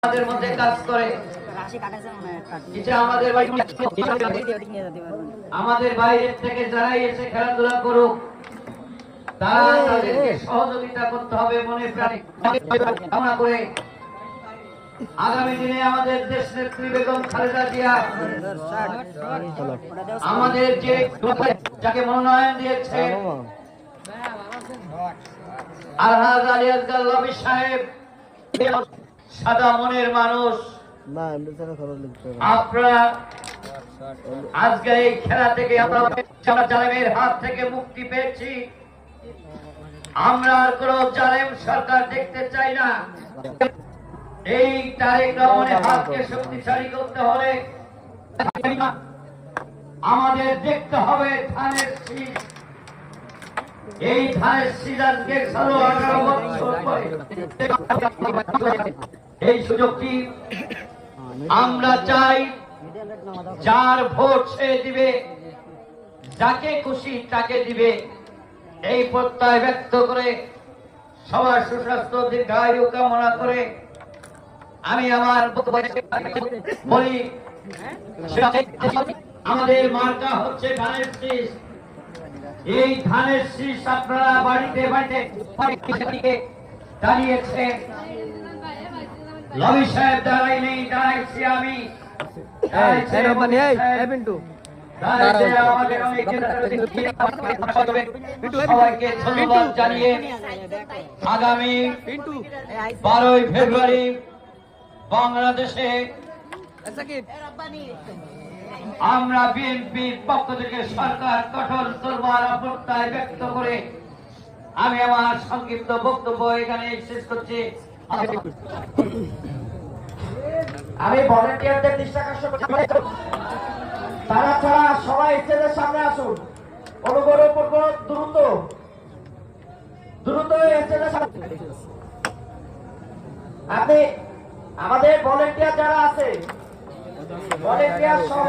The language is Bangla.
আমাদের মধ্যে কাজ করে। আমাদের বাইরের থেকে যারাই এসে খেলাধুলা করুক, তারা তাদেরকে সহযোগিতা করতে হবে মনে প্রাণে কামনা করে আগামী দিনে আমাদের দেশ নেত্রী বেগম খালেদা জিয়া আমাদের যে যাকে মনোনয়ন দিয়েছে আলহাজ আলী আসগর লবি সাহেব, সাদা মনের মানুষ, আপনারা আজকে এই খেলা থেকে আমরা জালেমের হাত থেকে মুক্তি পেয়েছি। আমরা আর কোন জালেম সরকার দেখতে চাই না। এই তারেক রহমানের হাতকে শক্তিশালী করতে হলে আমাদের দেখতে হবে ধানের শীষ। এই ধানের শীষ আজকে 18 বছর পরে এই সুযোগটি আমরা চাই। যার ভোট সে দিবে, যাকে খুশি তাকে দিবে, এই প্রত্যয় ব্যক্ত করে সবার সুস্বাস্থ্য দীর্ঘায়ু কামনা করে আমি আমার বলি, আমাদের মার্কা হচ্ছে ধানের শীষ। এই ধানের শীষ আপনারা বাড়িতে বাড়িতে দাঁড়িয়েছে। লবি সাহেব দাঁড়াই নেই, দাঁড়াইছি আমি। সবাইকে ধন্যবাদ জানিয়ে আগামী 12 ফেব্রুয়ারি বাংলাদেশে আমরা বিএনপির পক্ষ থেকে সরকার কঠোর তরবার প্রত্যয় ব্যক্ত করে আমি আমার সংক্ষিপ্ত বক্তব্য এখানে শেষ করছি। আমি ভলেন্টিয়ারদের দৃষ্টি আকর্ষণ করছি, তারা ছাড়া সবাই স্টেজের সামনে আসুন। অনুগ্রহ করব দ্রুত স্টেজের সামনে। আপনি আমাদের ভলেন্টিয়ার যারা আছে, ভলেন্টিয়ার সহ